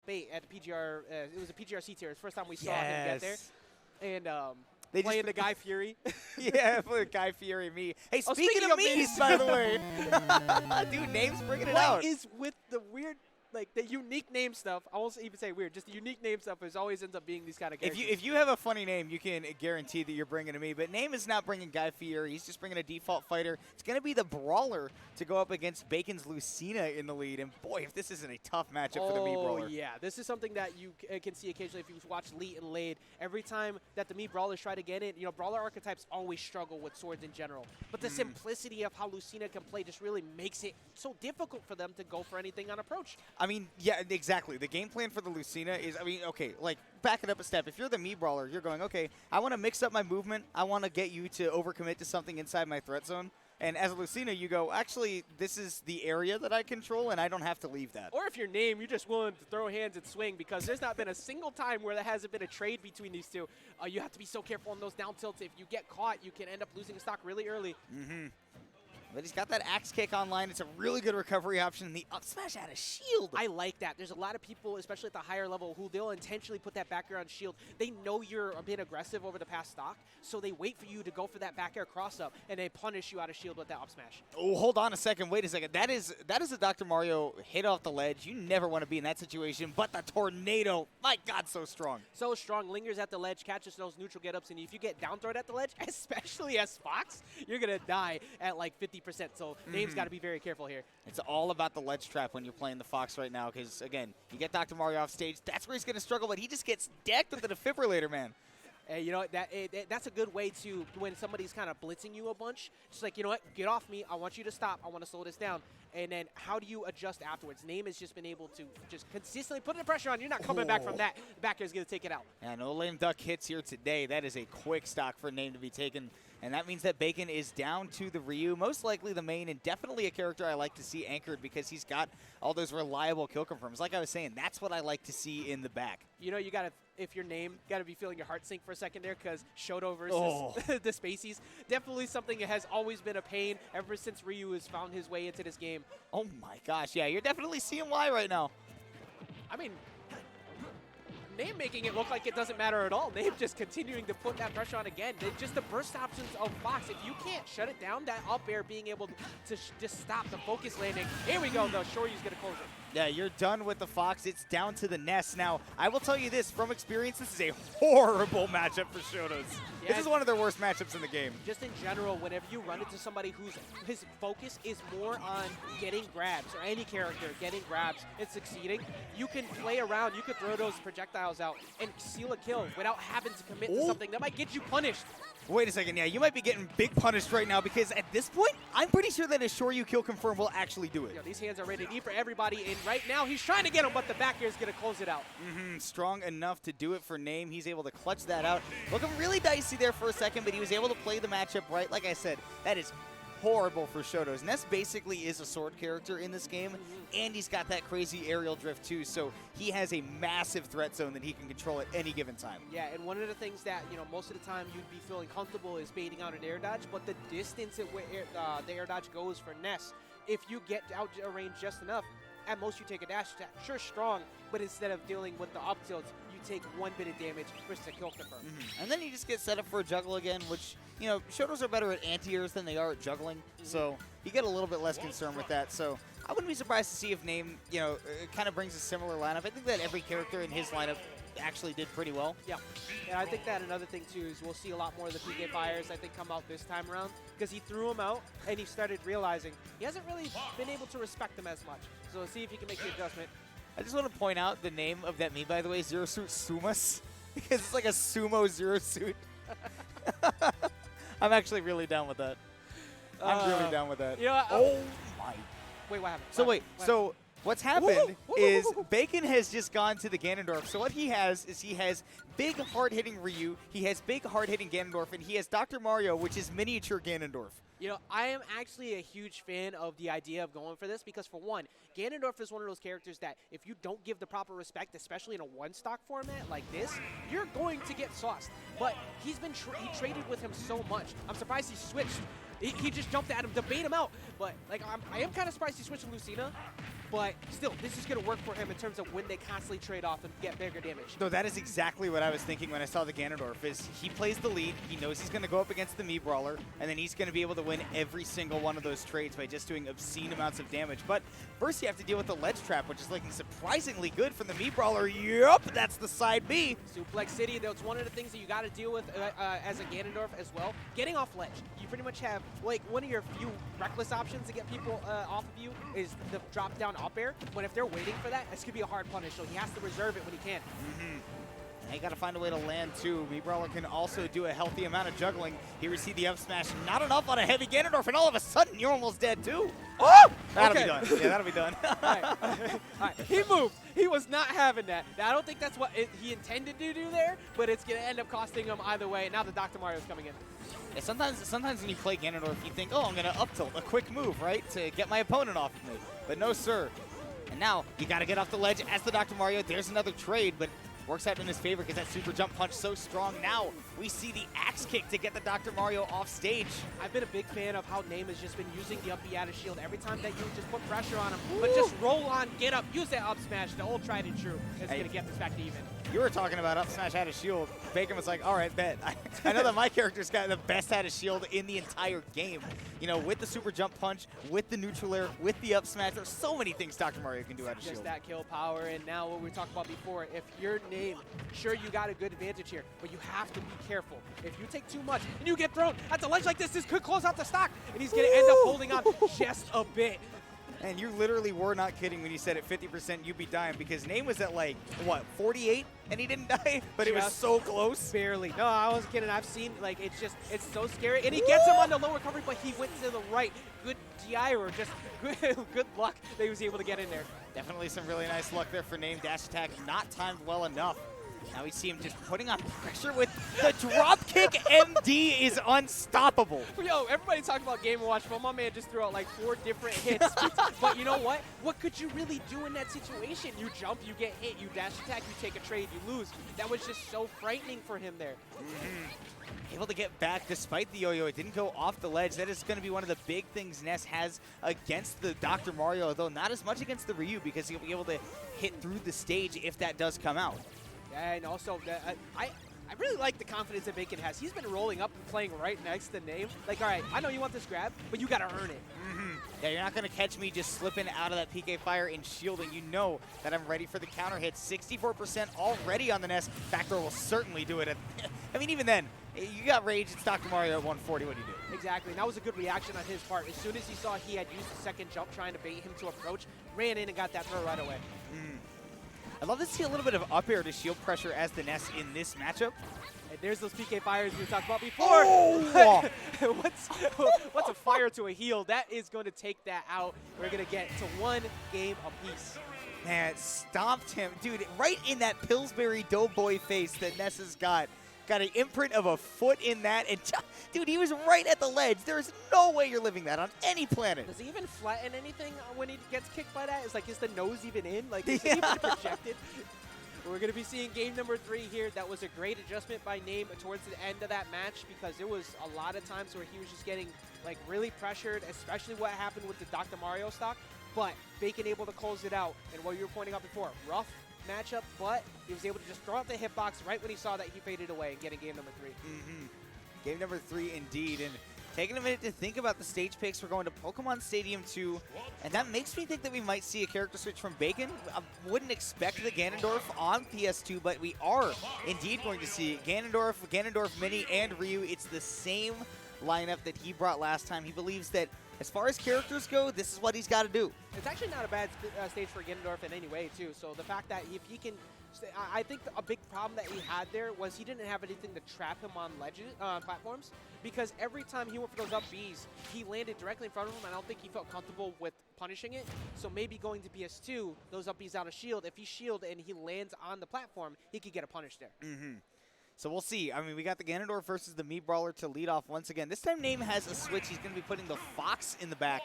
Bait at the PGR. It was a PGRC tier. It's the first time we saw him get there. And they playing the Guy Fury. Yeah, for Guy Fury me. Hey, speaking of memes, by the way. Dude, names bringing it out. What is with the weird, like the unique name stuff? I won't even say weird. Just the unique name stuff always ends up being these kind of characters. If you have a funny name, you can guarantee that you're bringing to me. But name is not bringing Guy Fieri. He's just bringing a default fighter. It's going to be the Brawler to go up against Bacon's Lucina in the lead. And boy, if this isn't a tough matchup for the Mii Brawler. Oh yeah, this is something that you can see occasionally if you watch Leet and Lade. Every time that the Mii Brawlers try to get it, Brawler archetypes always struggle with swords in general. But the simplicity of how Lucina can play just really makes it so difficult for them to go for anything on approach. I mean, yeah, exactly. The game plan for the Lucina is, okay, like, back it up a step. If you're the Mii Brawler, you're going, okay, I want to mix up my movement. I want to get you to overcommit to something inside my threat zone. And as a Lucina, you go, actually, this is the area that I control, and I don't have to leave that. Or if you're Name, you're just willing to throw hands and swing, because there's not been a single time where there hasn't been a trade between these two. You have to be so careful on those down tilts. If you get caught, you can end up losing a stock really early. But he's got that axe kick online. It's a really good recovery option. The up smash out of shield. I like that. There's a lot of people, especially at the higher level, who they'll intentionally put that back air on shield. They know you're a bit aggressive over the past stock, so they wait for you to go for that back air cross up, and they punish you out of shield with that up smash. Oh, hold on a second. Wait a second. That is a Dr. Mario hit off the ledge. You never want to be in that situation, but the tornado, my God, so strong. So strong. Lingers at the ledge, catches those neutral get-ups, and if you get down thrown at the ledge, especially as Fox, you're going to die at like 50%. So Name's got to be very careful here. It's all about the ledge trap when you're playing the Fox right now, because, again, you get Dr. Mario off stage. That's where he's going to struggle, but he just gets decked with the defibrillator, man. And you know what, that's a good way to, when somebody's kind of blitzing you a bunch, just like, you know what, get off me, I want you to stop, I want to slow this down. And then how do you adjust afterwards? Name has just been able to just consistently put the pressure on. You're not coming back from that. The back air is going to take it out. Yeah, no lame duck hits here today. That is a quick stock for Name to be taken. And that means that Bacon is down to the Ryu, most likely the main, and definitely a character I like to see anchored because he's got all those reliable kill confirms. Like I was saying, that's what I like to see in the back. You know, you got to, if your Name, got to be feeling your heart sink for a second there, because Shoto versus the Spaceys, definitely something that has always been a pain ever since Ryu has found his way into this game. Oh my gosh, yeah, you're definitely seeing why right now. I mean, Name making it look like it doesn't matter at all. Name just continuing to put that pressure on again. Just the burst options of Fox. If you can't shut it down, that up air being able to just stop the focus landing. Here we go, though. Shoryu's going to close it. Yeah, you're done with the Fox. It's down to the Nest. Now, I will tell you this, from experience, this is a horrible matchup for Shotos. Yeah, this is one of their worst matchups in the game. Just in general, whenever you run into somebody his focus is more on getting grabs, or any character getting grabs and succeeding, you can play around, you can throw those projectiles out and seal a kill without having to commit to something that might get you punished. Wait a second, yeah, you might be getting big punished right now, because at this point, I'm pretty sure that a Shoryu kill confirm will actually do it. Yo, these hands are ready to eat for everybody, and right now he's trying to get him, but the back air is going to close it out. Strong enough to do it for Name. He's able to clutch that out. Looking really dicey there for a second, but he was able to play the matchup right. Like I said, that is horrible for Shotos. Ness basically is a sword character in this game, and he's got that crazy aerial drift too, so he has a massive threat zone that he can control at any given time. Yeah, and one of the things that, most of the time you'd be feeling comfortable is baiting out an air dodge, but the distance at where the air dodge goes for Ness, if you get out of range just enough, at most you take a dash attack. Sure, strong, but instead of dealing with the up tilts, you take one bit of damage versus a kill confirm. And then you just get set up for a juggle again, which, Shotos are better at anti-airs than they are at juggling, so you get a little bit less concerned with that. So I wouldn't be surprised to see if Name, kind of brings a similar lineup. I think that every character in his lineup actually did pretty well. Yeah, and I think that another thing too is we'll see a lot more of the PK fires, I think, come out this time around, because he threw them out and he started realizing he hasn't really been able to respect them as much. So let's see if he can make the adjustment. I just want to point out the name of that meme, by the way, Zero Suit Sumas, because it's like a sumo Zero Suit. I'm actually really down with that. I'm really down with that. Oh my. Wait, what happened? So what's happened is Bacon has just gone to the Ganondorf. So what he has is he has big hard-hitting Ryu, he has big hard-hitting Ganondorf, and he has Dr. Mario, which is miniature Ganondorf. I am actually a huge fan of the idea of going for this because, for one, Ganondorf is one of those characters that if you don't give the proper respect, especially in a one-stock format like this, you're going to get sauced. But he's been he traded with him so much. I'm surprised he switched. He just jumped at him to bait him out. But I am kind of surprised he switched to Lucina. but still, this is going to work for him in terms of when they constantly trade off and get bigger damage. No, that is exactly what I was thinking when I saw the Ganondorf, is he plays the lead, he knows he's going to go up against the Mii Brawler, and then he's going to be able to win every single one of those trades by just doing obscene amounts of damage. But first you have to deal with the ledge trap, which is looking surprisingly good from the Mii Brawler. Yup, that's the side B. Suplex City, that's one of the things that you got to deal with as a Ganondorf as well. Getting off ledge. You pretty much have, like, one of your few reckless options to get people off of you is the drop down up air, but if they're waiting for that, this could be a hard punish, so he has to reserve it when he can. Now you got to find a way to land too. Mii Brawler can also do a healthy amount of juggling. He received the up smash, not enough on a heavy Ganondorf, and all of a sudden you're almost dead too. Oh! That'll be done. Yeah, that'll be done. All right. He moved. He was not having that. Now, I don't think that's what he intended to do there, but it's going to end up costing him either way. Now the Dr. Mario's coming in. Yeah, sometimes when you play Ganondorf, you think, oh, I'm going to up tilt, a quick move, right, to get my opponent off of me. But no, sir. And now you got to get off the ledge as the Dr. Mario. There's another trade, but works out in his favor because that super jump punch so strong. Now we see the axe kick to get the Dr. Mario off stage. I've been a big fan of how Name has just been using the up B out of shield every time that you just put pressure on him. But just roll on, get up, use that up smash. The old tried and true is going to get this back to even. You were talking about up smash out of shield. Bacon was like, all right, bet. I know that my character's got the best out of shield in the entire game. You know, with the super jump punch, with the neutral air, with the up smash, there's so many things Dr. Mario can do out of shield. Just that kill power, and now what we talked about before, if your Name, sure you got a good advantage here, but you have to be careful. If you take too much and you get thrown at the ledge like this could close out the stock, and he's going to end up holding on just a bit. And you literally were not kidding when you said at 50% you'd be dying, because Name was at like, what, 48? And he didn't die? But it was so close. Barely. No, I wasn't kidding. I've seen, like, it's so scary. And he gets him on the low recovery, but he went to the right. Good DI, or just good luck that he was able to get in there. Definitely some really nice luck there for Name. Dash attack not timed well enough. Now we see him just putting on pressure with the drop kick. MD is unstoppable. Yo, everybody talking about Game & Watch, but my man just threw out like 4 different hits. But you know what? What could you really do in that situation? You jump, you get hit, you dash attack, you take a trade, you lose. That was just so frightening for him there. Able to get back despite the yo-yo. It didn't go off the ledge. That is going to be one of the big things Ness has against the Dr. Mario, though not as much against the Ryu, because he'll be able to hit through the stage if that does come out. And also, I really like the confidence that Bacon has. He's been rolling up and playing right next to Name. Like, all right, I know you want this grab, but you got to earn it. Yeah, you're not going to catch me just slipping out of that PK fire and shielding. You know that I'm ready for the counter hit. 64% already on the Ness. Back throw will certainly do it. I mean, even then, you got rage. It's Dr. Mario at 140. What do you do? Exactly. And that was a good reaction on his part. As soon as he saw he had used the second jump trying to bait him to approach, ran in and got that throw right away. I'd love to see a little bit of up air to shield pressure as the Ness in this matchup. And there's those PK fires we talked about before. Oh! What's a fire to a heal? That is going to take that out. We're going to get to 1 game apiece. Man, stomped him. Dude, right in that Pillsbury Doughboy face that Ness has got. Got an imprint of a foot in that. And dude, he was right at the ledge. There's no way you're living that on any planet. Does he even flatten anything when he gets kicked by that? Is the nose even in? Like, is it even projected? We're going to be seeing game number 3 here. That was a great adjustment by Name towards the end of that match, because there was a lot of times where he was just getting like really pressured, especially what happened with the Dr. Mario stock. But Bacon able to close it out. And what you were pointing out before, rough matchup, but he was able to just throw out the hitbox right when he saw that he faded away and getting game number 3. Game number 3 indeed. And taking a minute to think about the stage picks, we're going to Pokemon Stadium 2, and that makes me think that we might see a character switch from Bacon. I wouldn't expect the Ganondorf on PS2, but we are indeed going to see Ganondorf, Ganondorf Mini, and Ryu. It's the same lineup that he brought last time. He believes that as far as characters go, this is what he's got to do. It's actually not a bad stage for Ganondorf in any way, too. So the fact that if he can, I think a big problem that he had there was he didn't have anything to trap him on ledges, platforms, because every time he went for those up Bs, he landed directly in front of him, and I don't think he felt comfortable with punishing it. So maybe going to PS2, those up Bs out of shield, if he shield and he lands on the platform, he could get a punish there. So we'll see. I mean, we got the Ganondorf versus the Mii Brawler to lead off once again. This time Name has a switch. He's going to be putting the Fox in the back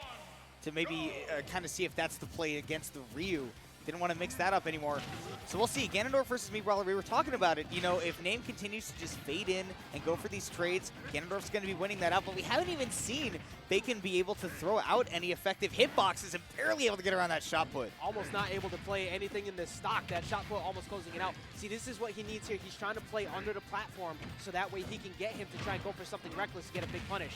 to maybe kind of see if that's the play against the Ryu. didn't want to mix that up anymore. So we'll see. Ganondorf versus me Brawler. We were talking about it. You know, if Name continues to just fade in and go for these trades, Ganondorf's going to be winning that out. But we haven't even seen Bacon be able to throw out any effective hitboxes and barely able to get around that shot put. Almost not able to play anything in this stock. That shot put almost closing it out. See, this is what he needs here. He's trying to play under the platform so that way he can get him to try and go for something reckless to get a big punish.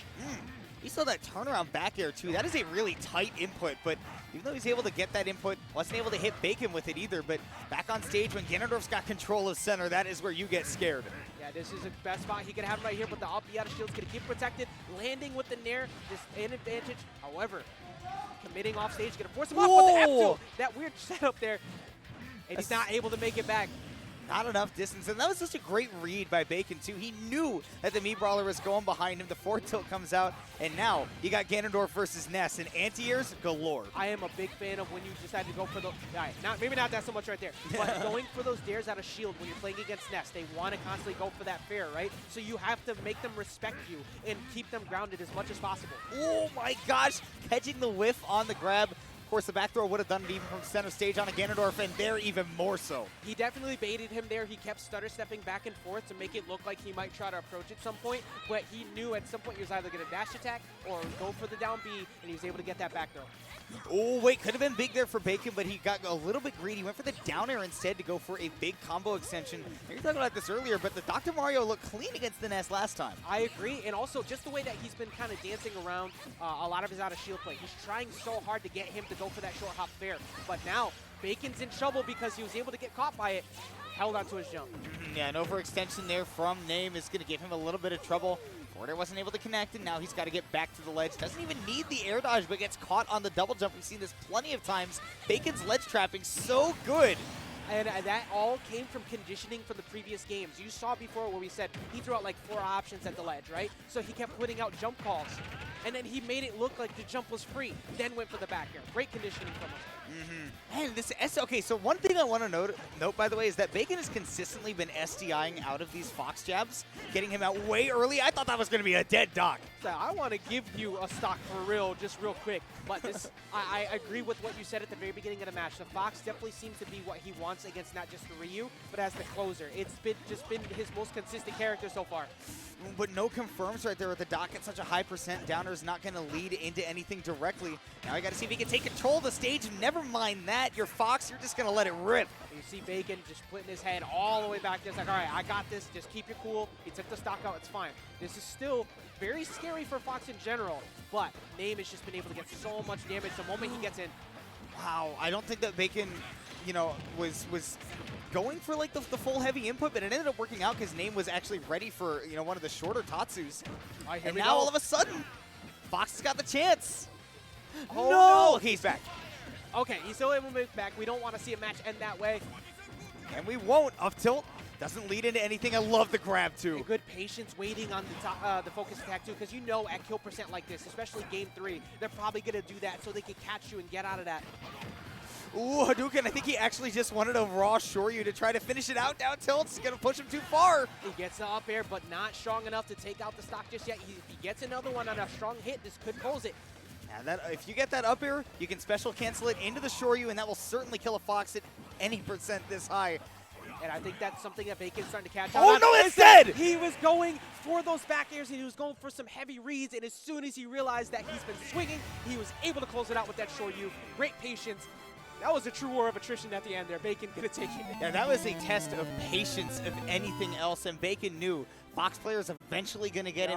You saw that turnaround back air too. That is a really tight input, but even though he's able to get that input, wasn't able to hit Bacon with it either. But back on stage when Ganondorf's got control of center, that is where you get scared. Yeah, this is the best spot he can have right here, but the up B out of shield's gonna keep protected. Landing with the Nair is an advantage. However, committing off stage, gonna force him off with the F2. That weird setup there, and he's not able to make it back. Not enough distance, and that was such a great read by Bacon too. He knew that the Mii Brawler was going behind him. The forward tilt comes out, and now you got Ganondorf versus Ness, and anti-airs galore. I am a big fan of when you decide to go for the, maybe not that so much right there, but going for those dares out of shield when you're playing against Ness. They want to constantly go for that fair, right? So you have to make them respect you and keep them grounded as much as possible. Oh my gosh, catching the whiff on the grab. Of course, the back throw would have done it even from center stage on a Ganondorf, and there even more so. He definitely baited him there. He kept stutter stepping back and forth to make it look like he might try to approach at some point, but he knew at some point he was either going to dash attack or go for the down B, and he was able to get that back throw. Oh, wait, could have been big there for Bacon, but he got a little bit greedy. Went for the down air instead to go for a big combo extension. You were talking about this earlier, but the Dr. Mario looked clean against the Ness last time. I agree, and also just the way that he's been kind of dancing around a lot of his out of shield play. He's trying so hard to get him to go for that short hop fair, but now Bacon's in trouble because he was able to get caught by it. Held onto his jump. Yeah, an overextension there from Name is going to give him a little bit of trouble. Forder wasn't able to connect, and now he's got to get back to the ledge. Doesn't even need the air dodge, but gets caught on the double jump. We've seen this plenty of times. Bacon's ledge trapping so good. And that all came from conditioning from the previous games. You saw before where we said he threw out like 4 options at the ledge, right? So he kept putting out jump calls. And then he made it look like the jump was free, then went for the back air. Great conditioning from him. Man, this okay, so one thing I want to note, by the way, is that Bacon has consistently been SDIing out of these Fox jabs, getting him out way early. I thought that was going to be a dead dock. So I want to give you a stock for real, just real quick. But this, I agree with what you said at the very beginning of the match. The Fox definitely seems to be what he wants against not just the Ryu, but as the closer. It's just been his most consistent character so far. But no confirms right there with the dock at such a high percent. Downer is not going to lead into anything directly. Now I got to see if he can take control of the stage. Never mind that. You're Fox. You're just going to let it rip. You see Bacon just putting his head all the way back, just like, all right, I got this. Just keep your cool. He took the stock out. It's fine. This is still very scary for Fox in general, but Name has just been able to get so much damage the moment he gets in. Wow, I don't think that Bacon, you know, was going for like the full heavy input, but it ended up working out because Name was actually ready for, you know, one of the shorter Tatsus. Right, and now all of a sudden, Fox has got the chance. Oh, no! He's back. Okay, he's still able to move back. We don't want to see a match end that way. And we won't. Up tilt doesn't lead into anything. I love the grab too. And good patience waiting on the focus attack too, because you know at kill percent like this, especially game 3, they're probably going to do that so they can catch you and get out of that. Ooh, Hadouken, I think he actually just wanted to raw shore you to try to finish it out. Down tilt's going to push him too far. He gets the up air, but not strong enough to take out the stock just yet. If he gets another one on a strong hit, this could close it. Now if you get that up air, you can special cancel it into the shore you, and that will certainly kill a Fox at any percent this high. And I think that's something that Bacon's starting to catch on. Oh, no, it's dead! He was going for those back airs, and he was going for some heavy reads, and as soon as he realized that he's been swinging, he was able to close it out with that shore you. Great patience. That was a true war of attrition at the end there. Bacon could have taken it. Yeah, that was a test of patience, if anything else, and Bacon knew Fox players eventually going to get him.